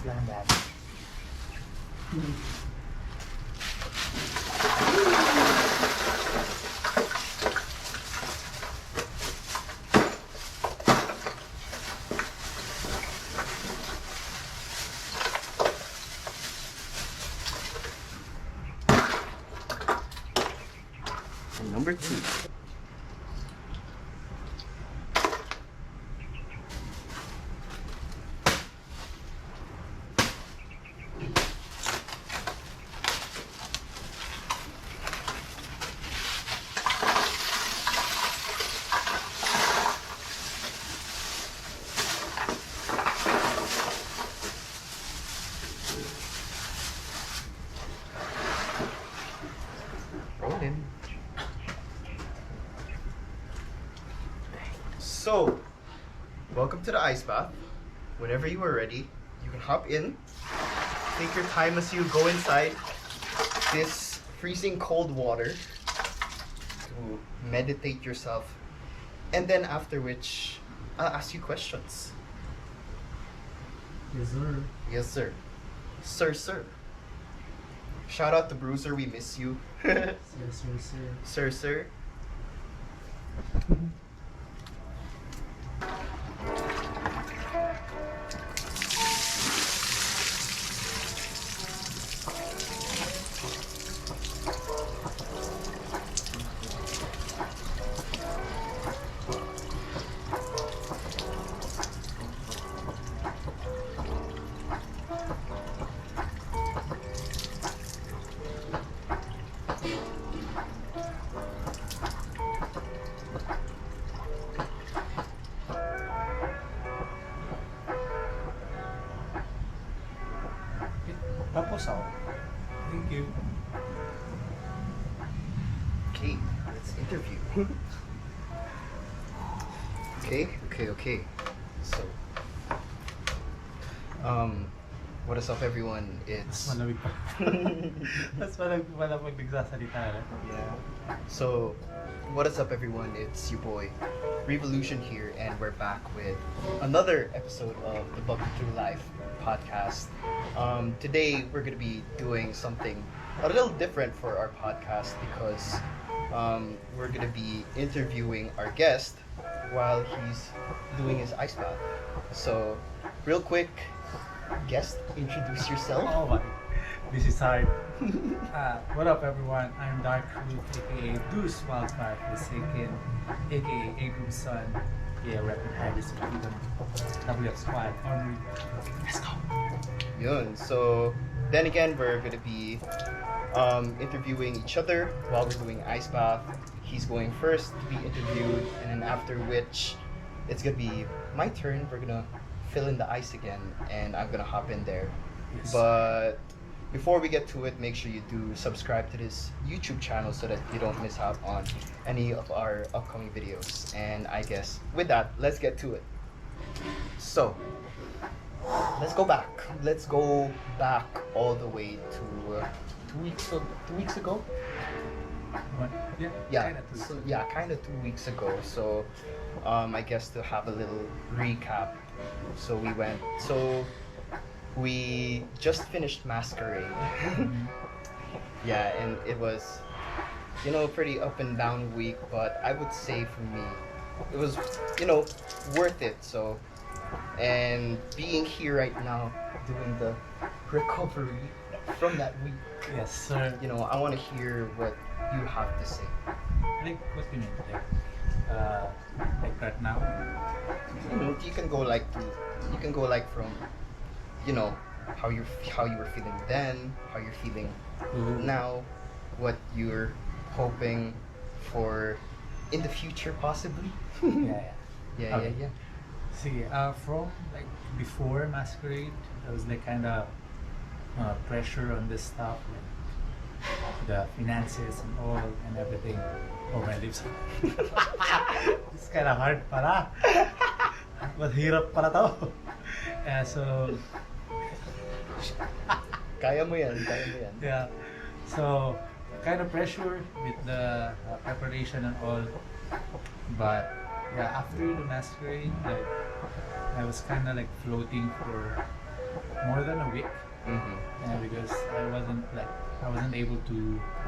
lang dad. And number 2. Rolling. So, welcome to the ice bath. Whenever you are ready, you can hop in. Take your time as you go inside this freezing cold water to meditate yourself. And then after which, I'll ask you questions. Yes, sir. Yes, sir. Sir. Shout out to Bruiser, we miss you. Sir. Sir. Tapos ako. Thank you. Okay, let's interview. Okay. So, what is up, everyone? It's Malamig pa. Mas malamig pala pag nagsasalita. yeah. So, what is up, everyone? It's your boy Revolution here, and we're back with another episode of the THRU Life Podcast. Today we're gonna be doing something a little different for our podcast because we're gonna be interviewing our guest while he's doing his ice bath. So, real quick, guest, introduce yourself. Oh my, this is hard. What up, everyone? I'm DarkTruth, aka Deuce WF, aka Agum's son. Yeah, repping Harris Freedom. WF Squad. Let's go. Yun. So, then again, we're gonna be interviewing each other while we're doing ice bath. He's going first to be interviewed, and then after which, it's gonna be my turn. We're gonna fill in the ice again, and I'm gonna hop in there. Yes. But before we get to it, make sure you do subscribe to this YouTube channel so that you don't miss out on any of our upcoming videos. And I guess with that, let's get to it. So, let's go back. Let's go back all the way to 2 weeks ago. What? Yeah, Kinda too. so, yeah, kind of 2 weeks ago. So, I guess to have a little recap. So we just finished Masquerade. Yeah, and it was, pretty up and down week, but I would say for me, it was, worth it. So, and being here right now, doing the recovery from that week, Yes, sir. I want to hear what you have to say. Like, what do you mean? Like right now? You can go from, how you were feeling then, how you're feeling now, what you're hoping for in the future possibly. Yeah. Yeah. See, from like before Masquerade, there was like kind of pressure on this stuff, like the finances and all and everything. Oh, my lips. It's kind of hard pala. Mahirap pala to. Yeah, so Kaya mo yan. yeah, so kind of pressure with the preparation and all, but yeah, after the Masquerade, like I was kind of like floating for more than a week. Mm-hmm. Because I wasn't able to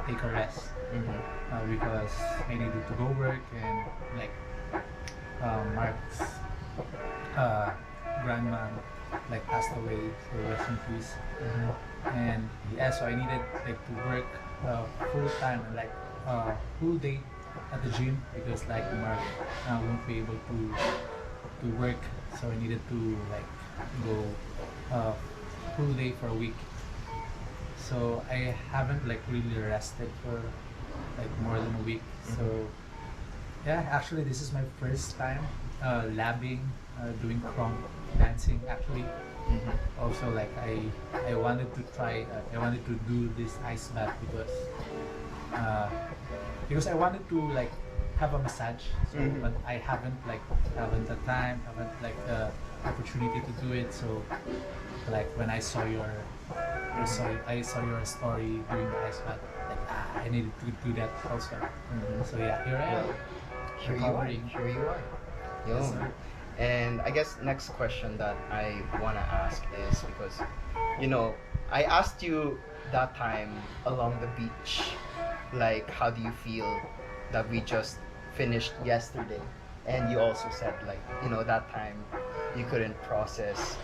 take a rest Mm-hmm. because I needed to go work, and like Mark's grandma like passed away, so rest in peace. Mm-hmm. And yeah, so I needed like to work full time and like full day at the gym, because like Mark won't be able to work, so I needed to like go full day for a week. So I haven't like really rested for like more than a week. So yeah, actually this is my first time labbing, doing Krump dancing actually. Mm-hmm. Also like I wanted to try I wanted to do this ice bath because I wanted to like have a massage, so Mhm. but I haven't the time, haven't like the opportunity to do it. So like when I saw I saw your story doing the ice bath, like I needed to do that also. So yeah, here I am. Well, here you are. Recovering. Here you are. Yo. Yes, sir. And I guess next question that I wanna ask is because, I asked you that time along the beach, like, how do you feel that we just finished yesterday? And you also said like, that time you couldn't process,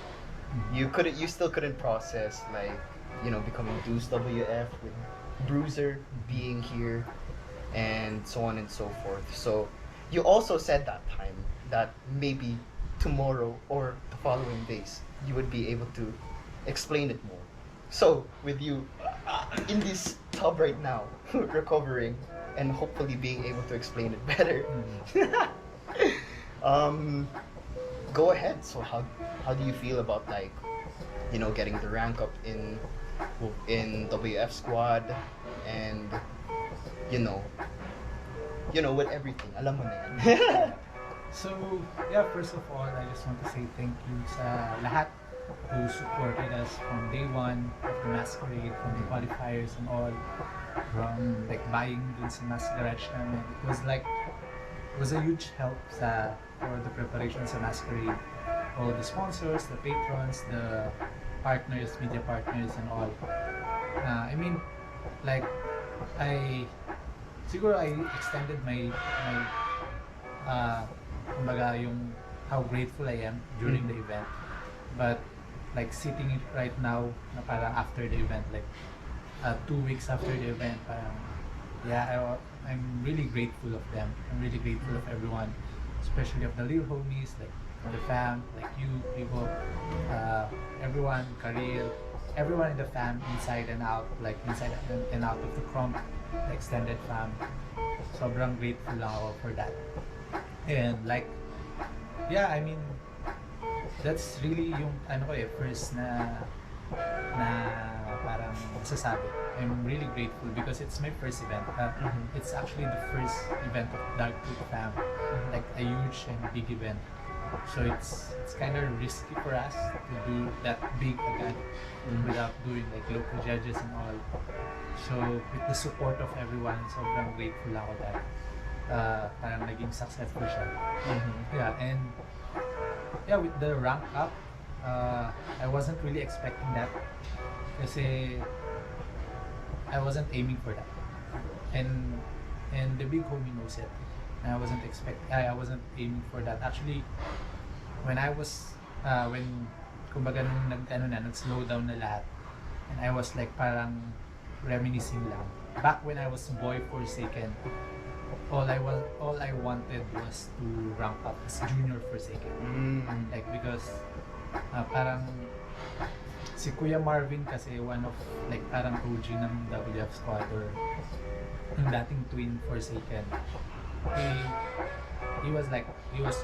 you still couldn't process like, becoming Deuce WF with Bruiser being here, and so on and so forth. So you also said that time that maybe tomorrow or the following days you would be able to explain it more. So with you in this tub right now, recovering and hopefully being able to explain it better, go ahead. So how do you feel about like, getting the rank up in WF squad, and with everything, alam mo na yan. So, yeah, first of all, I just want to say thank you sa lahat who supported us from day one of the Masquerade, from the qualifiers and all, from like buying dun sa Masquerade namin. It was a huge help for the preparation sa Masquerade. All the sponsors, the patrons, the partners, media partners and all. I mean, like, siguro I extended my kumbaga yung how grateful I am during the event, but like sitting right now na parang after the event, like 2 weeks after the event, parang yeah, I'm really grateful of them. I'm really grateful of everyone, especially of the little homies, like the fam, like you people, everyone, Karil, everyone in the fam, inside and out, like inside and out of the Krump, the extended fam. Sobrang grateful lang ako for that. And like, yeah, I mean, that's really yung first na parang masasabi. I'm really grateful because it's my first event. It's actually the first event of DarkTruth fam, like a huge and big event. So it's kind of risky for us to do that big event without doing like local judges and all. So with the support of everyone, sobrang grateful ako that parang naging successful siya. Yeah, and yeah, with the rank up, I wasn't really expecting that kasi I wasn't aiming for that, and the big homie knows it. And I wasn't aiming for that. Actually, when kumbaga nung nag-slow down na lahat, and I was like parang reminiscing lang. Back when I was boy forsaken, all I wanted was to rank up as junior forsaken. Like because parang si Kuya Marvin kasi one of like parang OG ng WF squad, or yung dating twin forsaken. He was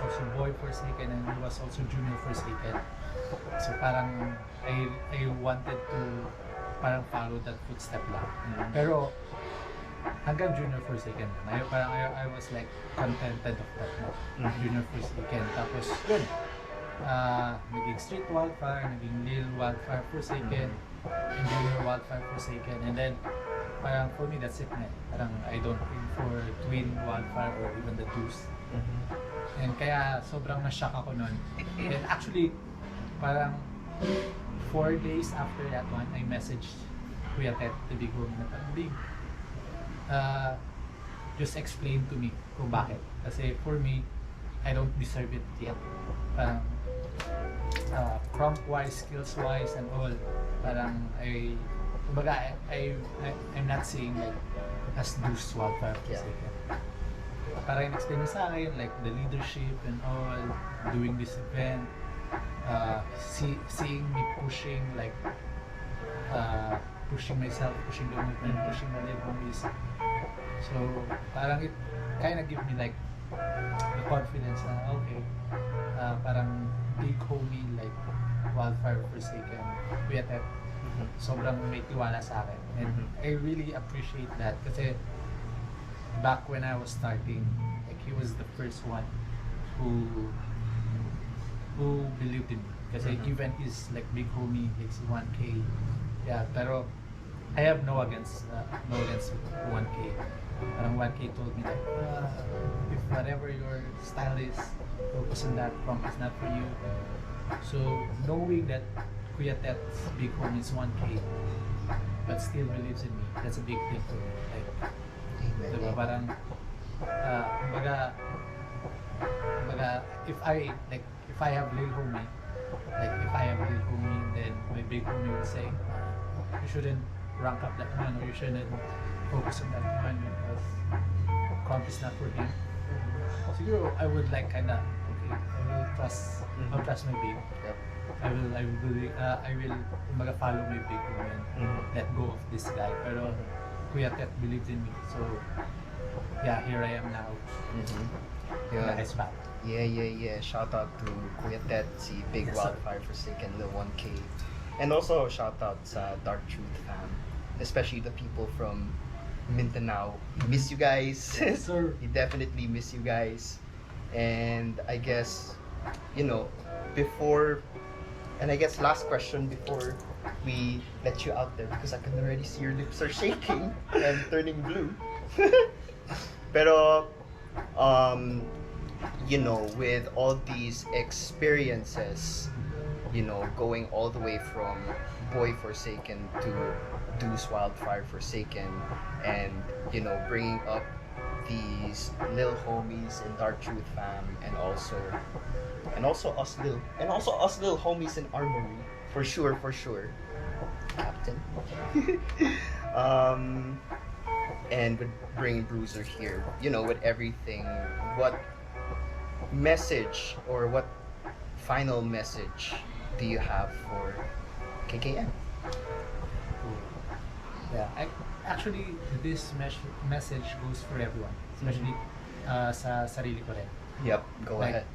also boy forsaken and he was also junior forsaken. So parang I wanted to parang follow that footstep lang. Pero hanggang junior forsaken, I was like contented of that na junior forsaken. Tapos yun, naging street wildfire, naging lil wildfire forsaken, and junior wildfire forsaken, and then parang for me that's it na. Parang I don't aim for twin wildfire or even the Deuce. And kaya sobrang na-shock ako nun. And actually parang 4 days after that one, I messaged Kuya Tet, the big homie na parang, Big, just explain to me kung bakit. Kasi for me, I don't deserve it yet. Parang, Krump-wise, skills-wise, and all, parang kumbaga, I'm not saying like, as Deuce WF Yeah. Parang explain niya sa akin, like, the leadership and all, doing this event, seeing me pushing, like, pushing myself, pushing the movement, pushing my little homies. So, parang it kind of give me like the confidence na okay, parang big homie like Wildfire Forsaken, Kuya Tet, sobrang may tiwala sa akin. And I really appreciate that kasi back when I was starting, like he was the first one who believed in me. Kasi even his like big homie, like 1K, yeah, pero I have no against 1K. Parang 1K told me like, if whatever your style is, focus on that, Krump is not for you. So knowing that Kuya Tet's big homie is 1K, but still believes in me, that's a big thing for me. Like, diba, parang, kumbaga, if I have lil homie, then my big homie will say, you shouldn't rank up that one, or you shouldn't focus on that one because Krump is not for him. Siguro, I would like kinda, okay, I'll trust my big. Yep. I will kumbaga follow my big homie and let go of this guy. Pero Kuya Tet believes in me, so yeah, here I am now. Yeah. Nice back. Yeah. Shout out to Kuya Tet, si Big Yes, sir. Wildfire Forsaken, Lil 1K. And also shout out sa DarkTruth fam, especially the people from Mindanao. Miss you guys. Yes, sir. We definitely miss you guys. And I guess, before, and I guess last question before we let you out there, because I can already see your lips are shaking and turning blue. Pero, with all these experiences, going all the way from Boy Forsaken to Deuce Wildfire Forsaken, and bringing up these lil homies in DarkTruth fam, and also us lil homies in Armory, for sure, Captain. And with bringing Bruiser here, with everything, what message or what final message do you have for KKM? Yeah, actually, this message goes for everyone, especially sa sarili ko rin. Yep, go ahead.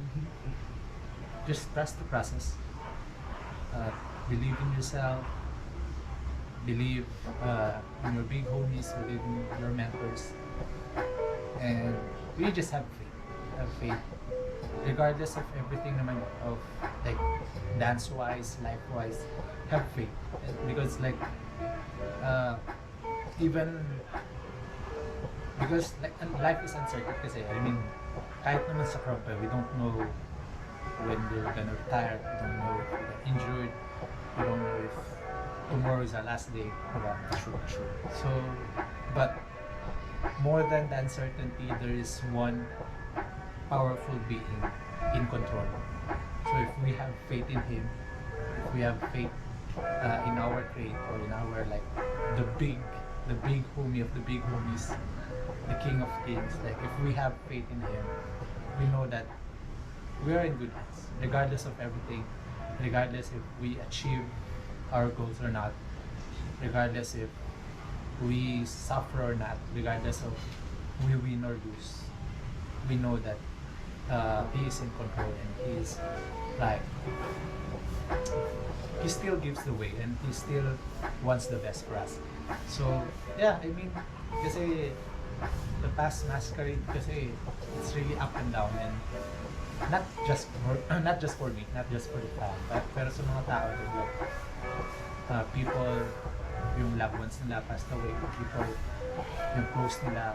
Just trust the process. Believe in yourself. Believe in your big homies, believe in your mentors. And we just have faith. Have faith. Regardless of everything naman, of like dance-wise, life-wise, have faith. Because like, even because like life is uncertain kasi, I mean, kahit naman sa Krump, we don't know when we're gonna retire, we don't know if we're gonna injured, we don't know if tomorrow is our last day, diba? True. So, but more than the uncertainty, there is one powerful being in control. So if we have faith in him, if we have faith in our creator, in our like the big homie of the big homies, the king of kings, like if we have faith in him, we know that we are in good hands, regardless of everything, regardless if we achieve our goals or not, regardless if we suffer or not, regardless of we win or lose, we know that he is in control, and he is like, he still gives the way, and he still wants the best for us. So yeah, I mean, kasi the past Masquerade, kasi it's really up and down, and not just for me, not just for the fan, but pero sa mga tao, like people, yung loved ones nila passed away, people yung close nila,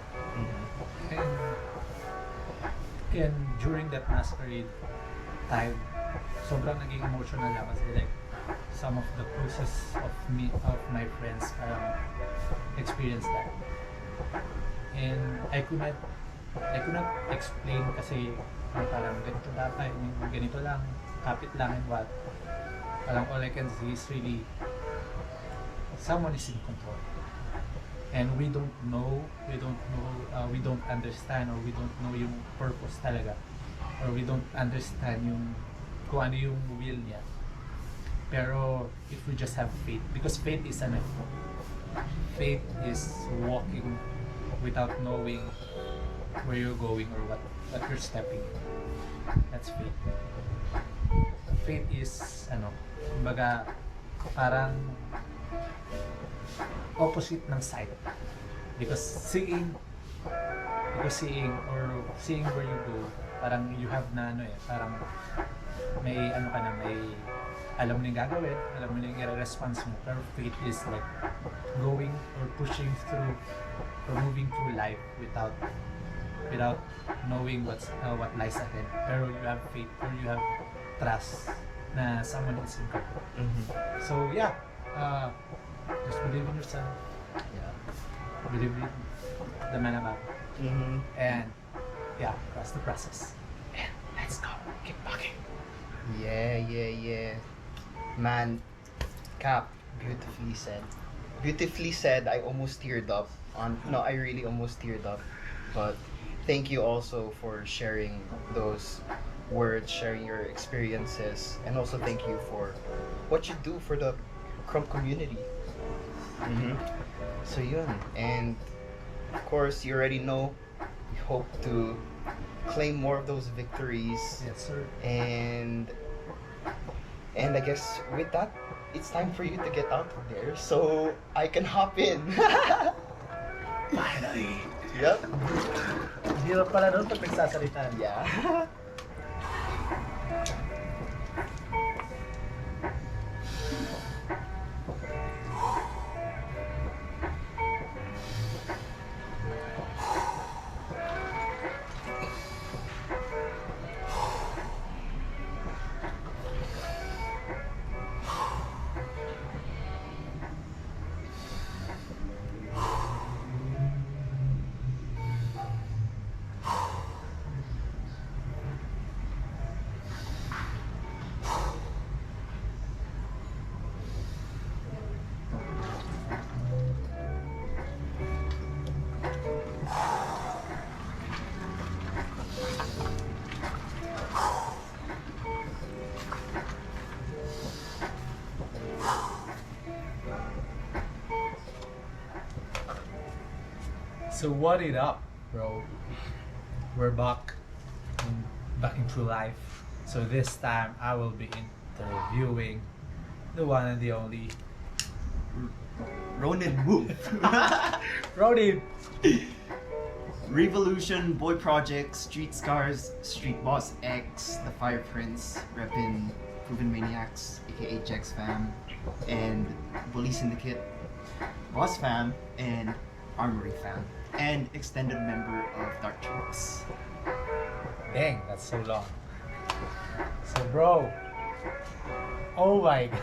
and during that Masquerade time, sobrang naging emotional lang kasi like some of the closest of my friends experienced that. And I could not explain kasi parang ganito dapat, ganito lang, kapit lang and what. Parang all I can see is really someone is in control. And we don't understand, or we don't know yung purpose talaga. Or we don't understand yung kung ano yung will niya. Pero if we just have faith, because faith is faith is walking without knowing where you're going or what you're stepping in. That's faith. Faith is kumbaga parang opposite ng sight. Because seeing where you go, parang you have na parang may may alam mo na yung gagawin, alam mo na yung i-response mo. Pero faith is like going or pushing through or moving through life without knowing what lies ahead. Pero you have faith or you have trust na someone is in control. So yeah, just believe in yourself. Yeah. Believe in the man about. And yeah, trust the process. And let's go. Keep talking. Yeah. Man, Cap, beautifully said. Beautifully said. I almost teared up. I really almost teared up. But thank you also for sharing those words, sharing your experiences, and also thank you for what you do for the Krump community. So yun. And of course, you already know, we hope to claim more of those victories. Yes, sir. And I guess with that, it's time for you to get out of there so I can hop in. Finally. Yep. Hirap pala doon pag nagsasalita. Yeah. So what it up, bro? We're back in THRU Life. So this time I will be interviewing the one and the only Ronin Move. Ronin. Revolution, Boy Project, Street Scars, Street Boss X, The Fire Prince, reppin' Proven Maniacs, aka Jex Fam, and Bully Syndicate, Boss Fam, and Armory Fam, and extended member of DarkTruth. Dang, that's so long. So bro, oh my god.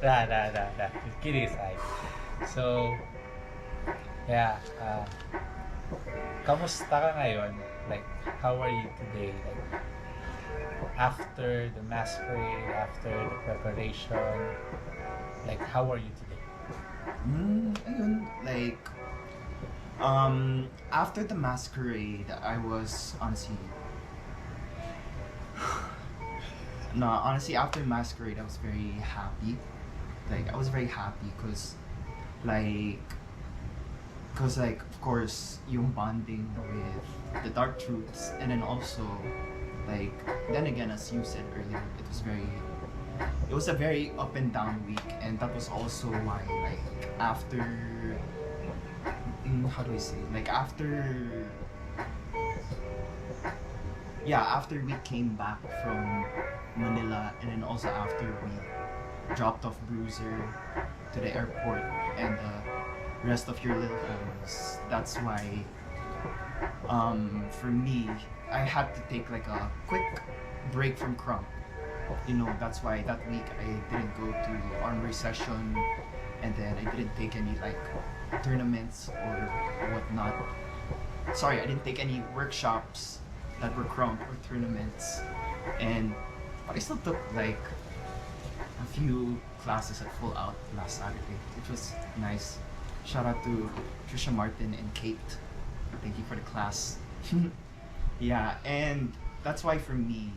Nah. Kidding aside. So, yeah. Kamusta ka ngayon? Like, how are you today? Like, after the masquerade, after the preparation, like, how are you today? Ayun, like, after the masquerade, I was honestly, after masquerade, I was very happy. Like, I was very happy because, of course, yung bonding with the DarkTruths, and then also, like, then again, as you said earlier, it was a very up and down week, and that was also why, like, after we came back from Manila, and then also after we dropped off Bruiser to the airport and the rest of your little homies, that's why for me, I had to take like a quick break from Krump that's why that week I didn't go to armory session, and then I didn't take any like tournaments or whatnot. Sorry, I didn't take any workshops that were Krump or tournaments, but I still took like a few classes at Full Out last Saturday. It was nice. Shout out to Trisha Martin and Kate. Thank you for the class. Yeah, and that's why for me,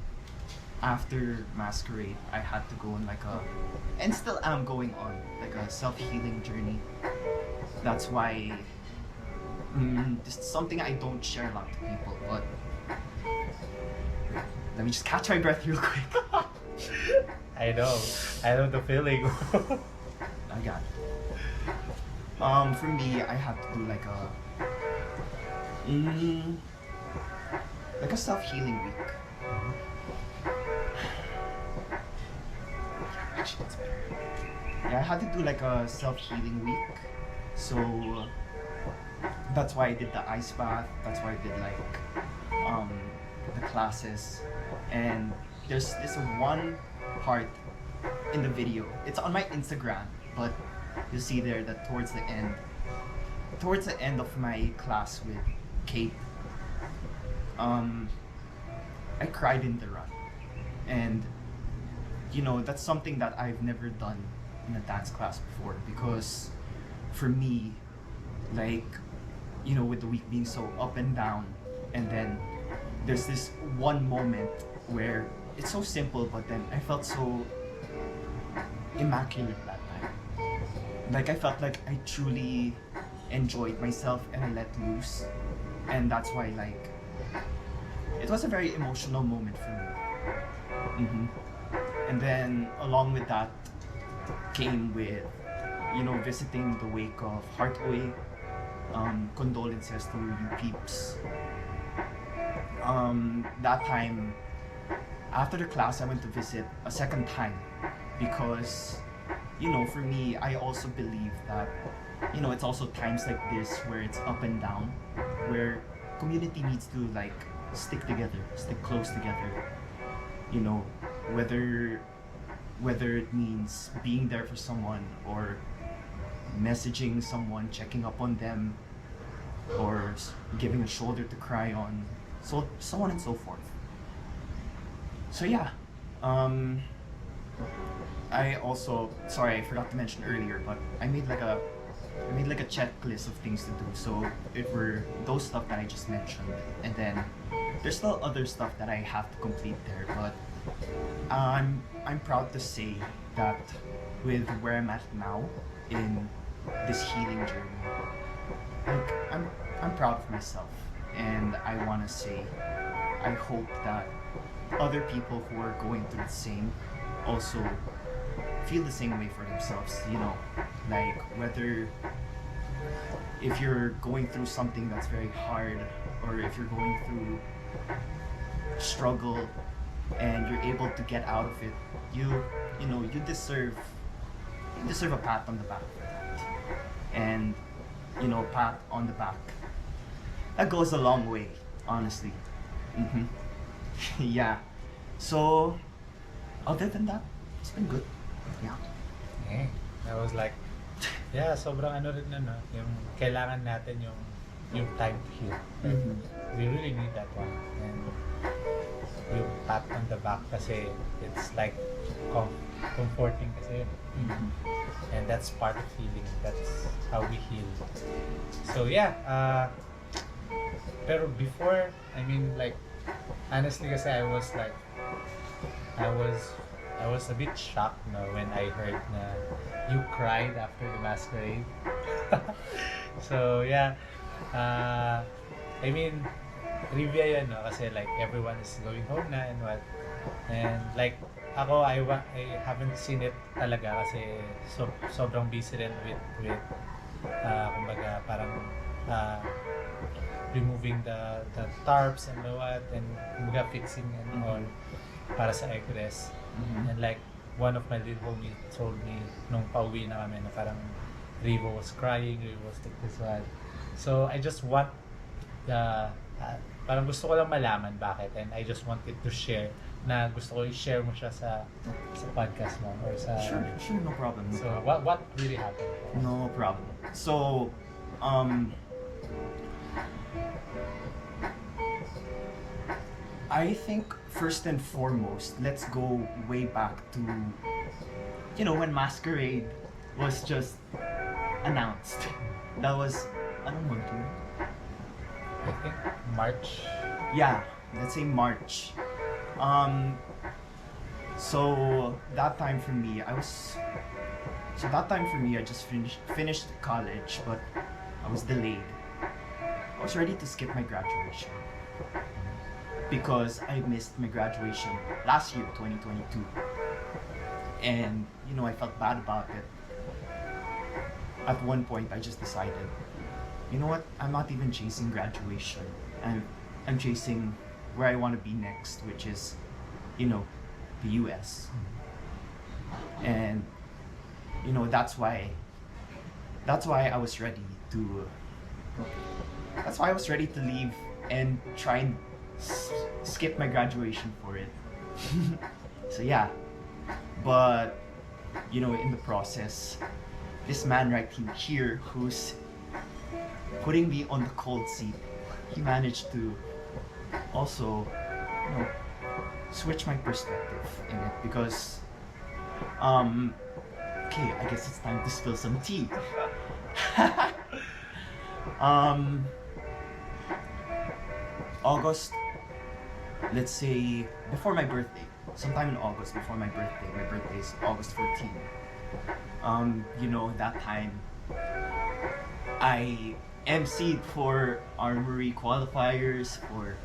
after Masquerade, I had to go on and still am going on, like a self-healing journey. That's why, this is something I don't share a lot to people, but let me just catch my breath real quick. I know the feeling. I got it. For me, I had to do like a self-healing week. Actually, that's better. Yeah, I had to do like a self-healing week. So that's why I did the ice bath. That's why I did the classes. And there's this one part in the video. It's on my Instagram, but you'll see there that towards the end of my class with Kate, I cried in the run. And that's something that I've never done in a dance class before, because for me, with the week being so up and down, and then there's this one moment where it's so simple, but then I felt so immaculate that time. Like I felt like I truly enjoyed myself and I let loose, and that's why it was a very emotional moment for me. And then along with that came with visiting the wake of Heartway. Condolences to you peeps. That time after the class I went to visit a second time, because for me, I also believe that it's also times like this where it's up and down, where community needs to stick together, stick close together. Whether it means being there for someone, or messaging someone, checking up on them, or giving a shoulder to cry on, so on and so forth. So yeah, I also, sorry, I forgot to mention earlier, but I made like a checklist of things to do. So it were those stuff that I just mentioned, and then there's still other stuff that I have to complete there. But I'm proud to say that with where I'm at now in this healing journey, I'm proud of myself, and I want to say I hope that other people who are going through the same also feel the same way for themselves. Whether if you're going through something that's very hard, or if you're going through struggle and you're able to get out of it, you deserve a pat on the back for that. And pat on the back, that goes a long way, honestly. Yeah. So other than that, it's been good. Yeah. Yeah, that was sobrang yung kailangan natin yung time to heal. We really need that one. And yung pat on the back kasi it's comforting kasi. And that's part of healing. That's how we heal. So yeah, pero before, honestly kasi I was a bit shocked when I heard na you cried after the Masquerade. So yeah, trivia yan, no? Kasi everyone is going home na and what. And ako, I haven't seen it talaga kasi sobrang busy rin with kumbaga parang removing the tarps and what, and kumbaga fixing and all para sa egress. And one of my little homies told me nung pauwi na kami na parang Rivo was crying, Rivo was like this one. So I just want the Parang gusto ko lang malaman bakit, and I just wanted to share na gusto ko i-share mo siya sa podcast mo or sa Sure, no problem. So what really happened? No problem. So, I think first and foremost, let's go way back to, when Masquerade was just announced. That was, anong month yun? I think March. Yeah, let's say March. So that time for me, I just finished college, but I was delayed. I was ready to skip my graduation because I missed my graduation last year, 2022. And, I felt bad about it. At one point, I just decided, you know what? I'm not even chasing graduation. I'm chasing where I want to be next, which is, the US. And, that's why I was ready to leave and try and skip my graduation for it. So yeah, but in the process, this man right here who's putting me on the cold seat, he managed to also switch my perspective in it because okay, I guess it's time to spill some tea. August, let's say before my birthday, sometime in August before my birthday is August 14. That time I emceed for Armory qualifiers, for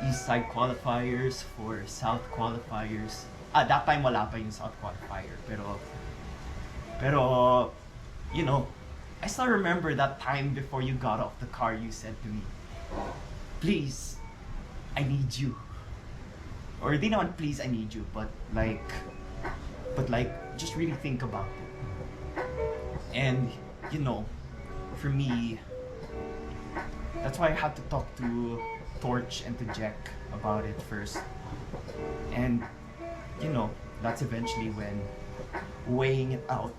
East Side qualifiers, for South qualifiers. That time wala pa yung South qualifier, pero I still remember that time before you got off the car, you said to me, please, I need you. Or di naman please, I need you, but just really think about it. And, for me, that's why I had to talk to Torch and to Jack about it first. And, that's eventually when weighing it out,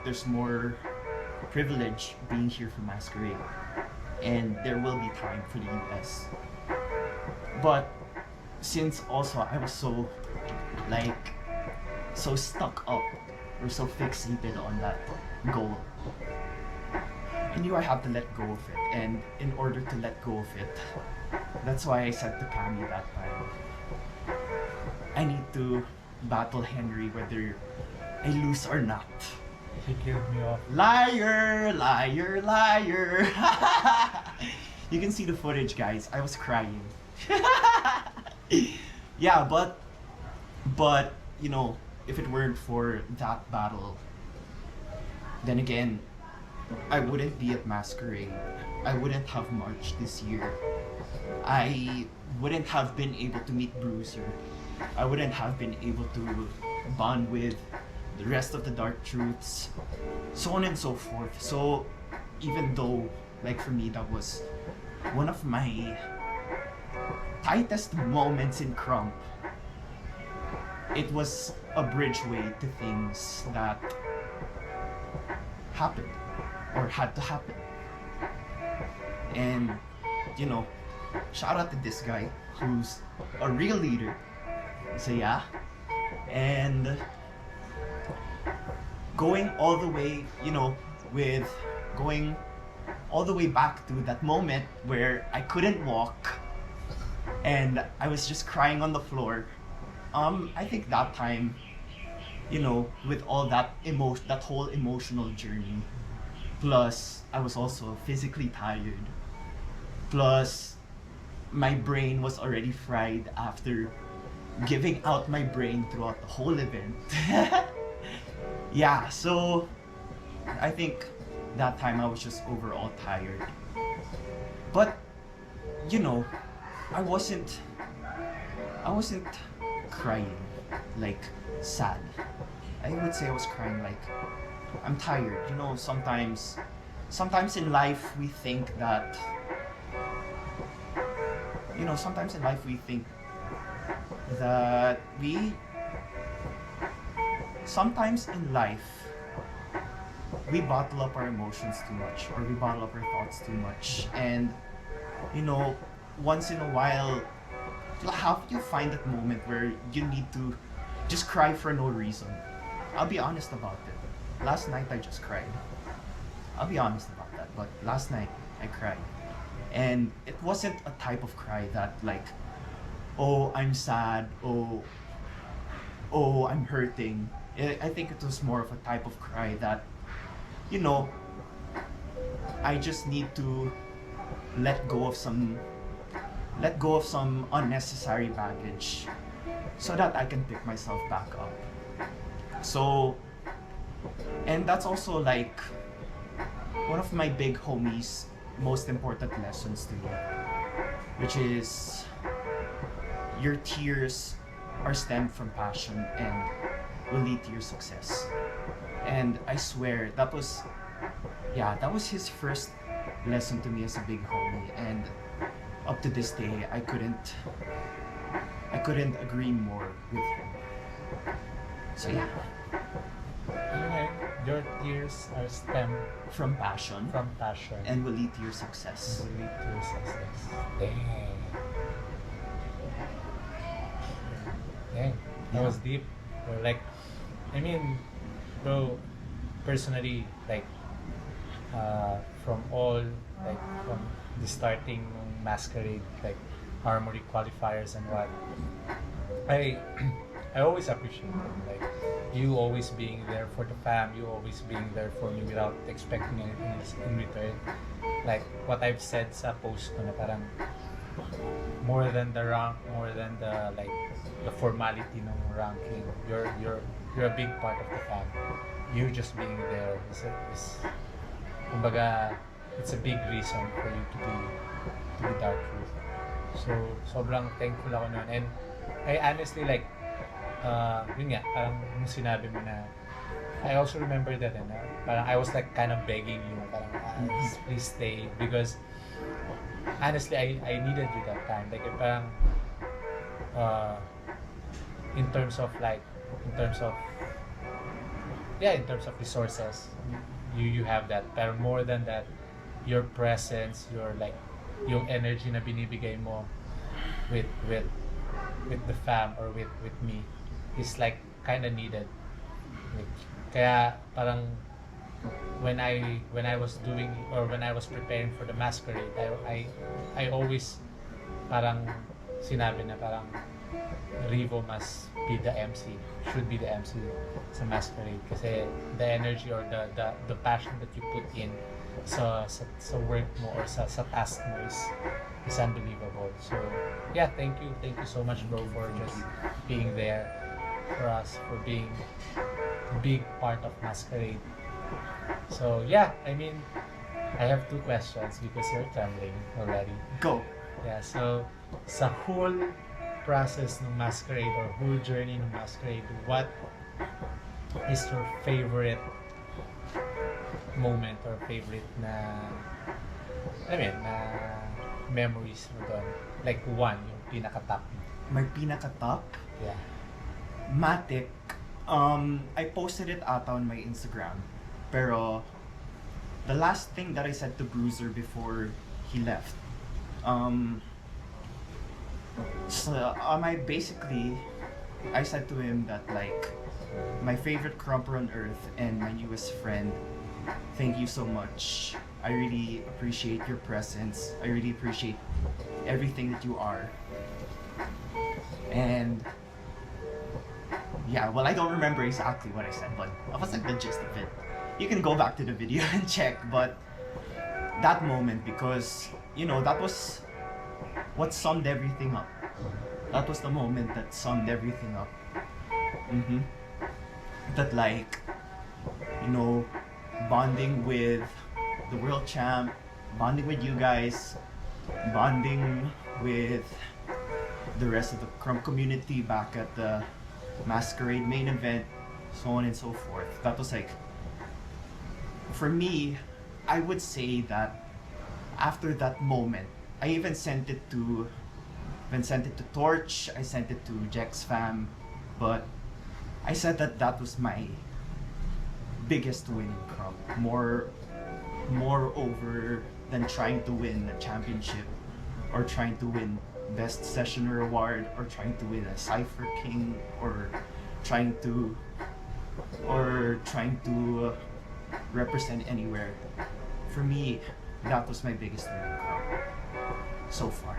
there's more privilege being here for Masquerade. And there will be time for the US. But since also I was so stuck up or so fixated on that goal, I knew I had to let go of it. And in order to let go of it, that's why I said to Cami that time, I need to battle Henry whether I lose or not. He killed me off. Liar, liar, liar. You can see the footage, guys. I was crying. Yeah, but if it weren't for that battle, then again, I wouldn't be at Masquerade. I wouldn't have marched this year. I wouldn't have been able to meet Bruiser. I wouldn't have been able to bond with the rest of the DarkTruths, so on and so forth. So even though, for me, that was one of my tightest moments in Krump, it was a bridgeway to things that happened or had to happen. And shout out to this guy who's a real leader. So yeah, and going all the way, going all the way back to that moment where I couldn't walk and I was just crying on the floor. I think that time, with all that that whole emotional journey, plus I was also physically tired, plus my brain was already fried after giving out my brain throughout the whole event. Yeah, so I think that time I was just overall tired. But I wasn't crying sad. I would say I was crying I'm tired. Sometimes in life we think that sometimes in life we think that sometimes in life we bottle up our emotions too much, or we bottle up our thoughts too much, and once in a while, how do you find that moment where you need to just cry for no reason? I'll be honest about it. Last night I just cried. I'll be honest about that, but last night I cried. And it wasn't a type of cry that like, oh, I'm sad, oh, I'm hurting. I think it was more of a type of cry that, I just need to let go of some unnecessary baggage so that I can pick myself back up. So, and that's also like one of my big homies' most important lessons to me, which is your tears are stemmed from passion and will lead to your success. And I swear that was his first lesson to me as a big homie, and up to this day I couldn't agree more with him. So yeah, Okay. Your tears are stemmed from passion from passion and will lead to your success. will lead to your success. Dang. Dang. That was deep. Bro. Like, I mean, bro, personally, like, from the starting ng Masquerade, like, Armory qualifiers and what, I always appreciate them. Like, you always being there for the fam, you always being there for me without expecting anything in return. Like, what I've said sa post ko na parang, more than the rank, more than the formality ng ranking, you're a big part of the fam. You just being there is kumbaga, it's a big reason for you to be DarkTruth. So sobrang thankful ako noon, and I honestly like yun nga, parang nung sinabi mo na, I also remember that, and parang I was like kind of begging you, parang please stay, because honestly I needed you that time. Like parang in terms of resources, you have that, pero more than that, your presence, yung energy na binibigay mo with the fam or with me is like kind of needed. Like, kaya parang when I was doing, or when I was preparing for the Masquerade, I always parang sinabi na parang Rivo must be the MC, should be the MC sa Masquerade, kasi the energy or the passion that you put in sa work mo or sa task mo is unbelievable. So yeah, thank you so much, bro, for just being there for us, for being a big part of Masquerade. So yeah, I mean, I have 2 questions because you're trembling already. Go. Yeah, so sa whole process ng Masquerade or whole journey ng Masquerade, what is your favorite moment or favorite na memories mo doon? Like one, yung pinaka-top. My pinaka-top? Yeah. Matic. I posted it out on my Instagram. Pero the last thing that I said to Bruiser before he left, I said to him that like, my favorite Krumper on earth and my newest friend, thank you so much. I really appreciate your presence. I really appreciate everything that you are. And yeah, well, I don't remember exactly what I said, but that was like the gist of it. You can go back to the video and check, but that moment, because that was what summed everything up. That was the moment that summed everything up. That like, bonding with the world champ, bonding with you guys, bonding with the rest of the Krump community back at the Masquerade main event, so on and so forth. That was like, for me, I would say that after that moment, I even sent it to Then sent it to Torch. I sent it to Jex Fam, but I said that was my biggest win in Krump. More over than trying to win a championship or trying to win best sessioner award or trying to win a Cypher King or trying to represent anywhere. For me, that was my biggest win in Krump so far.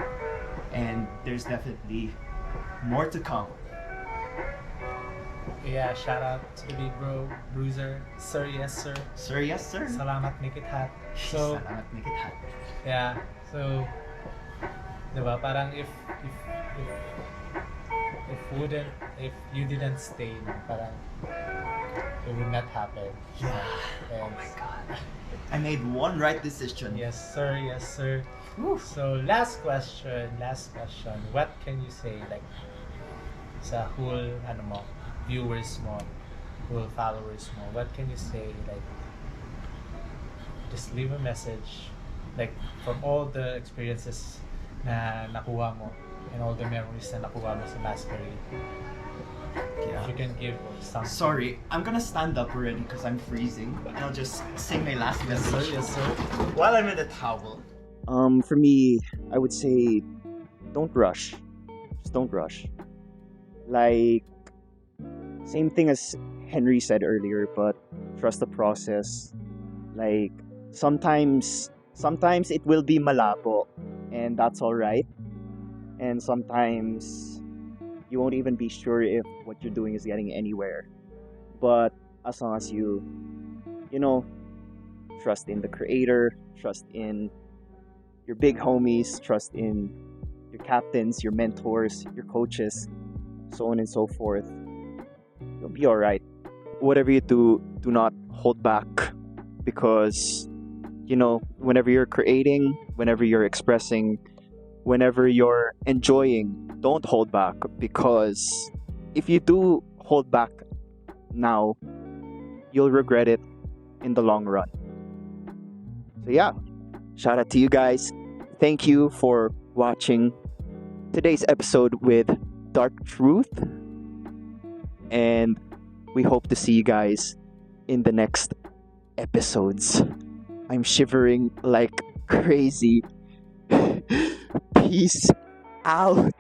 And there's definitely more to come. Yeah, shout out to the big bro, Bruiser. Sir, yes sir. Sir, yes sir. Salamat Nikithat. So, Salamat Nikithat. yeah. So, diba, parang if you didn't stay, no, parang it would not happen. Yeah. And, Oh my god. I made one right decision. yes sir, yes sir. Woo. So last question. What can you say like sa whole viewers mo, whole followers mo? What can you say like just leave a message like from all the experiences na nakuha mo and all the memories na nakuha mo sa Masquerade. Yeah. If you can give something. Sorry, I'm gonna stand up already because I'm freezing. And I'll just say my last Yes sir, message yes sir. while I'm in the towel. For me, I would say, don't rush. Just don't rush. Like, same thing as Henry said earlier, but trust the process. Like, sometimes it will be malabo, and that's alright. And sometimes you won't even be sure if what you're doing is getting anywhere. But as long as you trust in the creator, trust in your big homies, trust in your captains, your mentors, your coaches, so on and so forth, you'll be alright. Whatever you do, do not hold back, because whenever you're creating, whenever you're expressing, whenever you're enjoying, don't hold back, because if you do hold back now, you'll regret it in the long run. So yeah, shout out to you guys. Thank you for watching today's episode with DarkTruth, and we hope to see you guys in the next episodes. I'm shivering like crazy. Peace out.